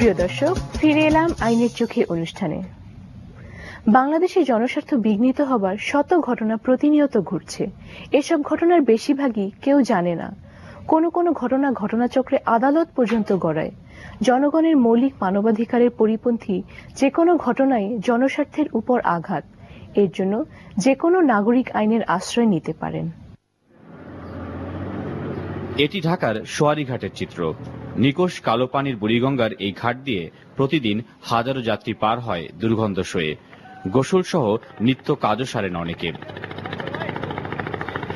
প্রিয় দর্শক, ফিরে এলাম আইনের চোখে অনুষ্ঠানে। বাংলাদেশে জনস্বার্থ বিঘ্নিত হবার শত ঘটনা প্রতিনিয়ত ঘটছে। এসব ঘটনার বেশিরভাগই কেউ জানে না। কোনো কোনো ঘটনা ঘটনাচক্রে আদালত পর্যন্ত গড়ায়। জনগণের মৌলিক মানবাধিকারের পরিপন্থী যে কোনো ঘটনায় জনস্বার্থের উপর আঘাত। এর জন্য যে কোনো নাগরিক আইনের আশ্রয় নিতে পারেন। এটি ঢাকার সোয়ারীঘাটের চিত্র। নিকোষ কালো পানির বুড়িগঙ্গার এই ঘাট দিয়ে প্রতিদিন হাজারো যাত্রী পার হয় দুর্গন্ধ সয়ে। গোসল সহ নিত্য কাজও সারেন অনেকে।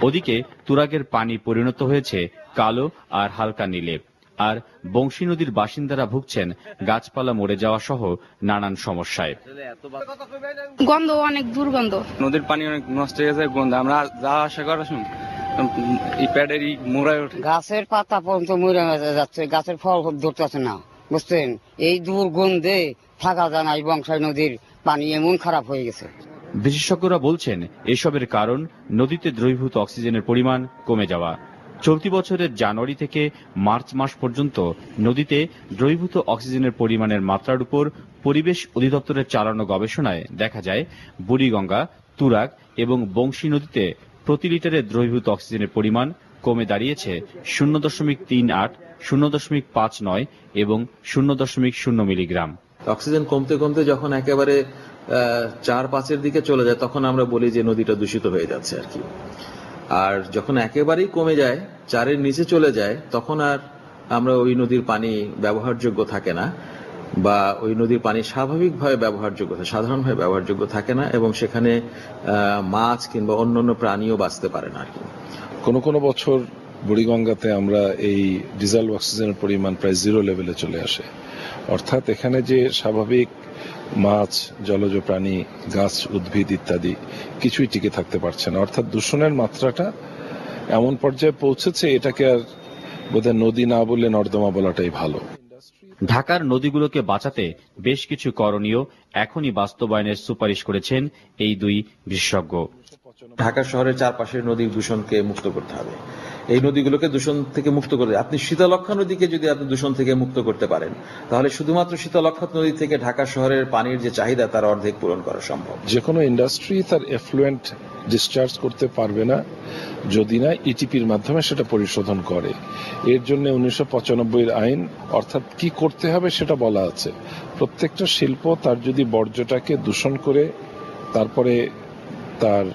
ওদিকে তুরাগের পানি পরিণত হয়েছে কালো আর হালকা নীলে। আর বংশী নদীর বাসিন্দারা ভুগছেন গাছপালা মরে যাওয়া সহ নানান সমস্যায়। গন্ধ, অনেক দুর্গন্ধ। নদীর পানি অনেক নষ্ট হয়ে গেছে, গন্ধ। আমরা যা আশা করা শুন গাছের পাতা পর্যন্ত মরে যাচ্ছে, গাছের ফল ধরতেছে না, বুঝছেন? এই দুর্গন্ধে থাকা যায় না। এই বংশাই নদীর পানি এমন খারাপ হয়ে গেছে। বিশেষজ্ঞরা বলছেন এসবের কারণ নদীতে দ্রবীভূত অক্সিজেনের পরিমাণ কমে যাওয়া। চলতি বছরের জানুয়ারি থেকে মার্চ মাস পর্যন্ত নদীতে দ্রবীভূত অক্সিজেনের পরিমাণের মাত্রার উপর পরিবেশ অধিদপ্তরের চালানো গবেষণায় দেখা যায় বুড়িগঙ্গা, তুরাগ এবং বংশী নদীতে প্রতি লিটারে দ্রবীভূত অক্সিজেনের পরিমাণ কমে দাঁড়িয়েছে 0.38, 0.59 এবং 0.0 মিলিগ্রাম। অক্সিজেন কমতে কমতে যখন একেবারে 4-5-এর দিকে চলে যায় তখন আমরা বলি যে নদীটা দূষিত হয়ে যাচ্ছে আর কি। আর যখন একেবারেই কমে যায়, 4-এর নিচে চলে যায়, তখন আর আমরা ওই নদীর পানি ব্যবহারযোগ্য থাকে না, বা ওই নদীর পানি স্বাভাবিকভাবে ব্যবহারযোগ্য, সাধারণভাবে ব্যবহারযোগ্য থাকে না, এবং সেখানে মাছ কিংবা অন্যান্য প্রাণীও বাঁচতে পারে না আর কি। কোনো কোনো বছর বুড়িগঙ্গাতে আমরা এই ডিজলভ অক্সিজেনের পরিমাণ প্রায় 0 লেভেলে চলে আসে। অর্থাৎ এখানে যে স্বাভাবিক মাছ, জলজ প্রাণী, গাছ, উদ্ভিদ ইত্যাদি কিছুই টিকে থাকতে পারছে না। অর্থাৎ দূষণের মাত্রাটা এমন পর্যায়ে পৌঁছেছে, এটাকে আর বোধহয় নদী না বললে নর্দমা বলাটাই ভালো। ঢাকার নদীগুলোকে বাঁচাতে বেশ কিছু করণীয় এখনই বাস্তবায়নের সুপারিশ করেছেন এই দুই বিশেষজ্ঞ। ঢাকা শহরের চারপাশের নদীর দূষণকে মুক্ত করতে হবে। এই নদীগুলোকে দূষণ থেকে মুক্ত করে, আপনি শীতলক্ষ্যা নদীকে যদি আপনি দূষণ থেকে মুক্ত করতে পারেন, তাহলে শুধুমাত্র শীতলক্ষ্যা নদী থেকে ঢাকা শহরের পানির যে চাহিদা তার অর্ধেক পূরণ করা সম্ভব। যে কোনো ইন্ডাস্ট্রি তার এফ্লুয়েন্ট ডিসচার্জ করতে পারবে না যদি না ইটিপির মাধ্যমে সেটা পরিশোধন করে। এর জন্য 1995 আইন, অর্থাৎ কি করতে হবে সেটা বলা আছে। প্রত্যেকটা শিল্প তার যদি বর্জ্যটাকে দূষণ করে তারপরে তার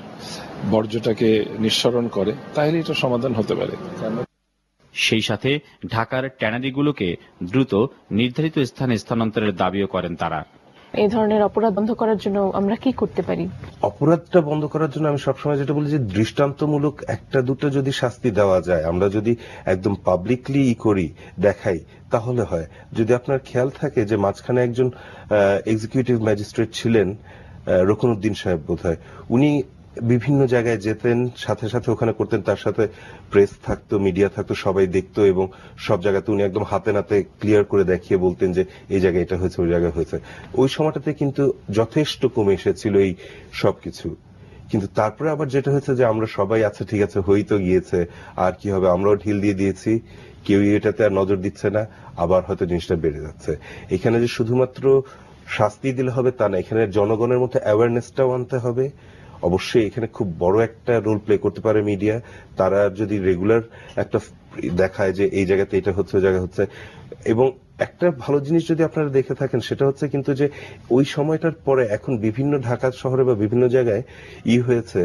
বর্জ্যটাকে নিঃসরণ করে, তাহলে এটা সমাধান হতে পারে। সেই সাথে ঢাকার ট্যানারিগুলোকে দ্রুত নির্ধারিত স্থানে স্থানান্তরের দাবিও করেন তারা। এই ধরনের অপরাধ বন্ধ করার জন্য আমরা কি করতে পারি? অপরাধটা বন্ধ করার জন্য আমি সবসময় যেটা বলি যে দৃষ্টান্তমূলক একটা দুটো যদি শাস্তি দেওয়া যায়, আমরা যদি একদম পাবলিকলি করি, দেখাই, তাহলে হয়। যদি আপনার খেয়াল থাকে যে মাঝখানে একজন এক্সিকিউটিভ ম্যাজিস্ট্রেট ছিলেন, রকুনুদ্দিন সাহেব বোধহয়, উনি বিভিন্ন জায়গায় যেতেন, সাথে সাথে ওখানে করতেন, তার সাথে প্রেস থাকতো, মিডিয়া থাকতো, সবাই দেখতো, এবং সব জায়গাতে উনি একদম হাতে নাতে ক্লিয়ার করে দেখিয়ে বলতেন যে এই জায়গায় এটা হয়েছে, ওই জায়গায় হয়েছে। ওই সময়টাতে কিন্তু যথেষ্ট কমে এসেছিল এই সবকিছু। কিন্তু তারপরে আবার যেটা হয়েছে যে আমরা সবাই আছে, ঠিক আছে, হয়েই তো গিয়েছে, আর কি হবে, আমরাও ঢিল দিয়ে দিয়েছি, কেউই এটাতে আর নজর দিচ্ছে না, আবার হয়তো জিনিসটা বেড়ে যাচ্ছে। এখানে যে শুধুমাত্র শাস্তি দিলে হবে তা না, এখানে জনগণের মধ্যে অ্যাওয়ারনেসটাও আনতে হবে। অবশ্যই এখানে খুব বড় একটা রোল প্লে করতে পারে মিডিয়া। তারা যদি রেগুলার একটা দেখায় যে এই জায়গাতে এটা হচ্ছে, ওই জায়গায় হচ্ছে, এবং একটা ভালো জিনিস যদি আপনারা দেখে থাকেন সেটা হচ্ছে কিন্তু যে ওই সময়টার পরে এখন বিভিন্ন ঢাকা শহরে বা বিভিন্ন জায়গায় হয়েছে,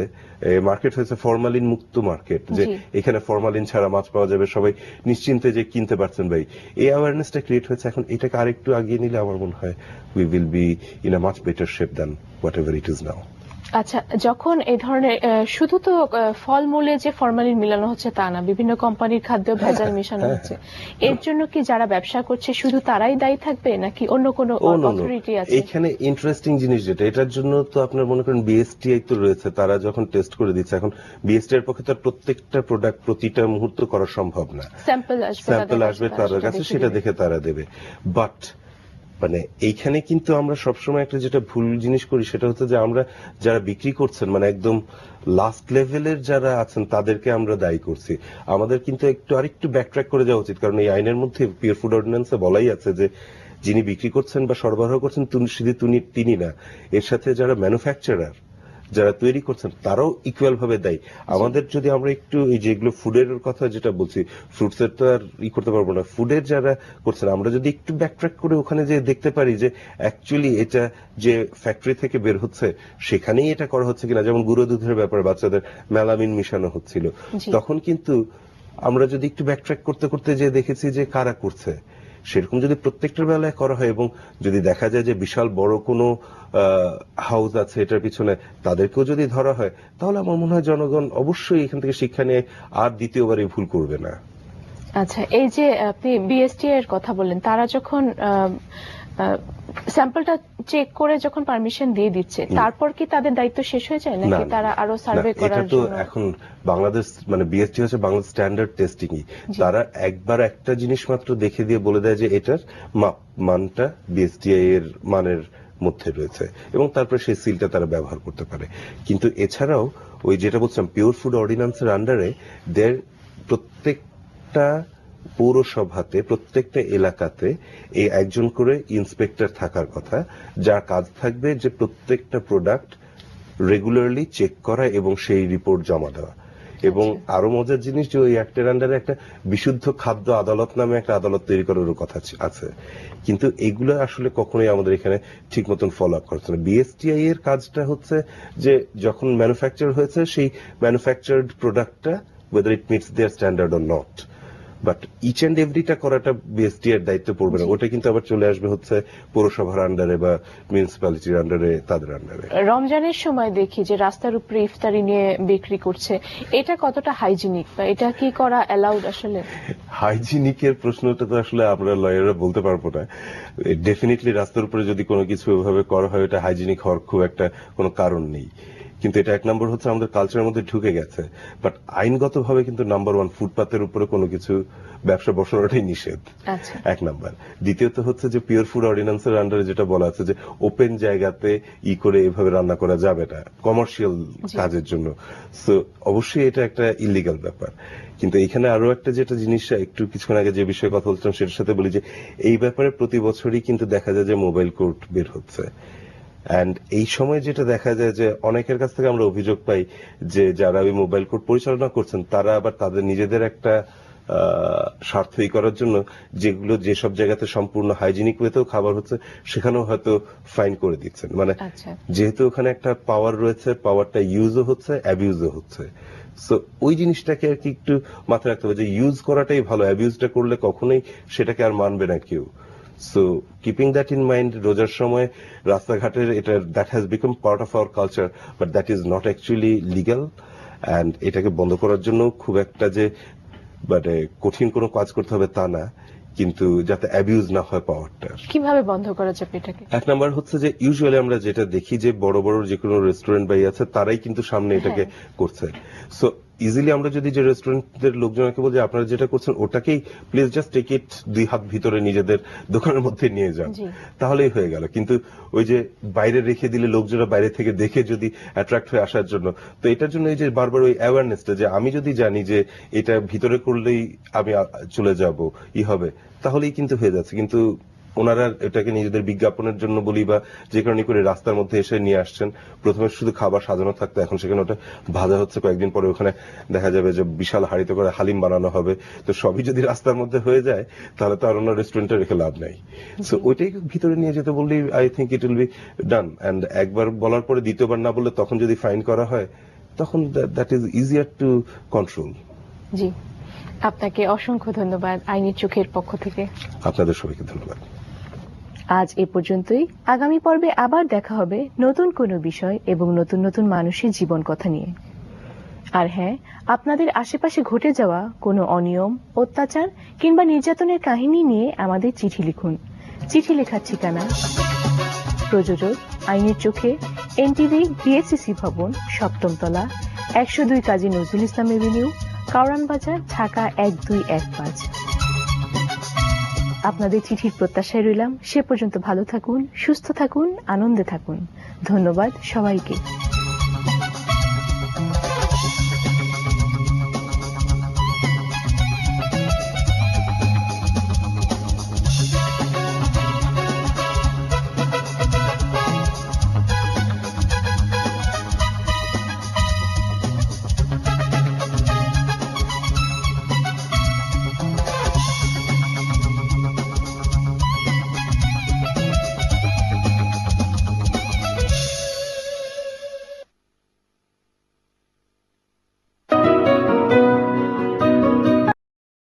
মার্কেট হয়েছে ফরমালিন মুক্ত মার্কেট, যে এখানে ফরমালিন ছাড়া মাছ পাওয়া যাবে, সবাই নিশ্চিন্তে যে কিনতে পারছেন ভাই। এই অ্যাওয়ারনেসটা ক্রিয়েট হয়েছে। এখন এটাকে আরেকটু আগিয়ে নিলে আমার মনে হয় we will be in a much better shape than what ever it is now. আচ্ছা, যখন এই ধরনের শুধু তো ফলমূলে যে ফরমালিন মিলানো হচ্ছে তা না, বিভিন্ন কোম্পানির খাদ্য ভেজাল মেশানো হচ্ছে, এর জন্য কি যারা ব্যবসা করছে শুধু তারাই দায়ী থাকবে নাকি অন্য কোনো অথরিটি আছে? এখানে ইন্টারেস্টিং জিনিস যেটা, এটার জন্য তো আপনার মনে করেন বিএসটিআই তো রয়েছে, তারা যখন টেস্ট করে দিচ্ছে, এখন বিএসটিআই এর পক্ষে তো প্রত্যেকটা প্রোডাক্ট প্রতিটা মুহূর্ত করা সম্ভব না। স্যাম্পল আসবে তাদের কাছে, সেটা দেখে তারা দেবে। বাট মানে এইখানে কিন্তু আমরা সবসময় একটা যেটা ভুল জিনিস করি সেটা হচ্ছে যে আমরা যারা বিক্রি করছেন, মানে একদম লাস্ট লেভেলের যারা আছেন তাদেরকে আমরা দায়ী করছি। আমাদের কিন্তু একটু আরেকটু ব্যাকট্র্যাক করে যাওয়া উচিত, কারণ এই আইনের মধ্যে পিওর ফুড অর্ডিন্যান্সে বলাই আছে যে যিনি বিক্রি করছেন বা সরবরাহ করছেন তিনি না, এর সাথে যারা ম্যানুফ্যাকচারার, যারা তৈরি করছেন তারাও ইকুয়াল ভাবে দেয়। আমাদের যদি আমরা একটু এই যেগুলো ফুডের কথা যেটা বলছি, ফ্রুটসের তো আর করতে পারবো না, ফুডের যারা করছেন আমরা যদি একটু ব্যাকট্র্যাক করে ওখানে যে দেখতে পারি যে অ্যাকচুয়ালি এটা যে ফ্যাক্টরি থেকে বের হচ্ছে সেখানেই এটা করা হচ্ছে কিনা। যেমন গুঁড়ো দুধের ব্যাপারে বাচ্চাদের মেলামিন মিশানো হচ্ছিল, তখন কিন্তু আমরা যদি একটু ব্যাকট্র্যাক করতে করতে যে দেখেছি যে কারা করছে, সেরকম যদি প্রত্যেকটার বেলায় করা হয় এবং যদি দেখা যায় যে বিশাল বড় কোনো হাউস আছে এটার পিছনে, তাদেরকেও যদি ধরা হয়, তাহলে আমার মনে হয় জনগণ অবশ্যই এখান থেকে শিক্ষা নিয়ে আর দ্বিতীয়বার এই ভুল করবে না। আচ্ছা, এই যে আপনি বিএসটিআই এর কথা বললেন, তারা যখন স্যাম্পলটা চেক করে যখন পারমিশন দিয়ে দিচ্ছে, তারপর কি তাদের দায়িত্ব শেষ হয়ে যায় নাকি তারা আরো সার্ভে করার জন্য? এটা তো এখন বাংলাদেশ মানে বিএসটি হচ্ছে বাংলাদেশ স্ট্যান্ডার্ড টেস্টিং, তারা একবার একটা জিনিস মাত্র দেখে দিয়ে বলে দেয় যে এটার মানটা বিএসটিআই এর মানের মধ্যে রয়েছে এবং তারপরে সেই সিলটা তারা ব্যবহার করতে পারে। কিন্তু এছাড়াও ওই যেটা বলছিলাম পিওর ফুড অর্ডিন্যান্সের আন্ডারে প্রত্যেকটা পৌরসভাতে প্রত্যেকটা এলাকাতে এই একজন করে ইন্সপেক্টর থাকার কথা, যার কাজ থাকবে যে প্রত্যেকটা প্রোডাক্ট রেগুলারলি চেক করা এবং সেই রিপোর্ট জমা দেওয়া। এবং আরো মজার জিনিস যে ওই অ্যাক্টের আন্ডারে একটা বিশুদ্ধ খাদ্য আদালত নামে একটা আদালত তৈরি করারও কথা আছে, কিন্তু এগুলো আসলে কখনোই আমাদের এখানে ঠিক মতন ফলো আপ করছে না। বিএসটিআই এর কাজটা হচ্ছে যে যখন ম্যানুফ্যাকচার হয়েছে সেই ম্যানুফ্যাকচার্ড প্রোডাক্টটা whether it meets their standard or not, but each and এভরিটা করাটা বিএসটি এর দায়িত্ব পড়বে না, ওটা কিন্তু আবার চলে আসবে হচ্ছে পৌরসভার আন্ডারে বা মিউনিসিপ্যালিটির আন্ডারে, তাদের আন্ডারে। রমজানের সময় দেখি যে রাস্তার উপরে ইফতারি নিয়ে বিক্রি করছে, এটা কতটা হাইজিনিক বা এটা কি করা অ্যালাউড? আসলে হাইজিনিকের প্রশ্নটা তো আসলে আমরা লয়াররা বলতে পারবো না। ডেফিনেটলি রাস্তার উপরে যদি কোনো কিছু এভাবে করা হয় এটা হাইজিনিক হওয়ার খুব একটা কোনো কারণ নেই, কিন্তু এটা এক নম্বর হচ্ছে আমাদের কালচারের মধ্যে ঢুকে গেছে। বাট আইনগতভাবে কিন্তু নাম্বার ওয়ান, ফুটপাতের উপরে কোনো কিছু ব্যবসা বসানোটাই নিষেধ, এক নাম্বার। দ্বিতীয়ত হচ্ছে যে পিওর ফুড অর্ডিন্যান্সের আন্ডারে যেটা বলা আছে যে ওপেন জায়গাতে করে এভাবে রান্না করা যাবে না কমার্শিয়াল কাজের জন্য, সো অবশ্যই এটা একটা ইলিগাল ব্যাপার। কিন্তু এখানে আরো একটা যেটা জিনিস একটু কিছুক্ষণ আগে যে বিষয়ে কথা বলছিলাম সেটার সাথে বলি যে এই ব্যাপারে প্রতি বছরই কিন্তু দেখা যায় যে মোবাইল কোর্ট বের হচ্ছে। এন্ড এই সময় যেটা দেখা যায় যে অনেকের কাছ থেকে আমরা অভিযোগ পাই যে যারা ওই মোবাইল কোর্ট পরিচালনা করছেন তারা আবার তাদের নিজেদের একটা স্বার্থই করার জন্য যেগুলো যেসব জায়গাতে সম্পূর্ণ হাইজিনিক ওয়েতেও খাবার হচ্ছে সেখানেও হয়তো ফাইন করে দিচ্ছেন। মানে যেহেতু ওখানে একটা পাওয়ার রয়েছে, পাওয়ারটা ইউজও হচ্ছে অ্যাবিউজও হচ্ছে, সো ওই জিনিসটাকে আর কি একটু মাথায় রাখতে হবে যে ইউজ করাটাই ভালো, অ্যাবিউজটা করলে কখনোই সেটাকে আর মানবে না কেউ। So keeping that in mind, রোজার সময় রাস্তাঘাটের এটা that has become part of our culture, but that is not actually legal, and এটাকে বন্ধ করার জন্য খুব একটা যে মানে কঠিন কোনো কাজ করতে হবে তা না, কিন্তু যাতে অ্যাবিউজ না হয় পাওয়ারটা। কিভাবে বন্ধ করা যাবে এটাকে? এক নাম্বার হচ্ছে যে ইউজুয়ালি আমরা যেটা দেখি যে বড় বড় যে কোনো রেস্টুরেন্ট বাই আছে তারাই কিন্তু সামনে এটাকে করছে, সো ইজিলি আমরা যদি যে রেস্টুরেন্টের লোকজনকে বলি আপনারা যেটা করছেন ওটাকেই প্লিজ জাস্ট টেক ইট, দুই হাত ভিতরে নিজেদের দোকানের মধ্যে নিয়ে যান, তাহলেই হয়ে গেল। কিন্তু ওই যে বাইরে রেখে দিলে লোকজনরা বাইরে থেকে দেখে যদি অ্যাট্রাক্ট হয়ে আসার জন্য, তো এটার জন্য এই যে বারবার ওই অ্যাওয়ারনেসটা যে আমি যদি জানি যে এটা ভিতরে করলেই আমি চলে যাব হবে, তাহলেই কিন্তু হয়ে যাচ্ছে। কিন্তু ওনারা এটাকে নিজেদের বিজ্ঞাপনের জন্য বলি বা যে কারণে করে রাস্তার মধ্যে এসে নিয়ে আসছেন। প্রথমে শুধু খাবার সাজানো থাকতো, এখন সেখানে ওটা ভাজা হচ্ছে, কয়েকদিন পরে ওখানে দেখা যাবে যে বিশাল হাঁড়িতে করে হালিম বানানো হবে। তো সবই যদি রাস্তার মধ্যে হয়ে যায় তাহলে তো আর অন্য রেস্টুরেন্টে রেখে লাভ নাই। সো ওইটাই ভিতরে নিয়ে যেতে বললেই I think it will be done. And একবার বলার পরে দ্বিতীয়বার না বললে তখন যদি ফাইন করা হয় তখন that is easier to control. জি, আপনাকে অসংখ্য ধন্যবাদ আইনি চোখের পক্ষ থেকে। আপনাদের সবাইকে ধন্যবাদ। আজ এ পর্যন্তই। আগামী পর্বে আবার দেখা হবে নতুন কোনো বিষয় এবং নতুন নতুন মানুষের জীবন কথা নিয়ে। আর হ্যাঁ, আপনাদের আশেপাশে ঘটে যাওয়া কোনো অনিয়ম, অত্যাচার কিংবা নির্যাতনের কাহিনী নিয়ে আমাদের চিঠি লিখুন। চিঠি লেখার ঠিকানা: প্রযোজক আইনের চোখে, এনটিভি, বিএসসিসি ভবন, 7ম তলা, 102 কাজী নজরুল ইসলাম এভিনিউ, কাওরান বাজার, ঢাকা 1215। আপনাদের চিঠির প্রত্যাশায় রইলাম। সে পর্যন্ত ভালো থাকুন, সুস্থ থাকুন, আনন্দে থাকুন। ধন্যবাদ সবাইকে।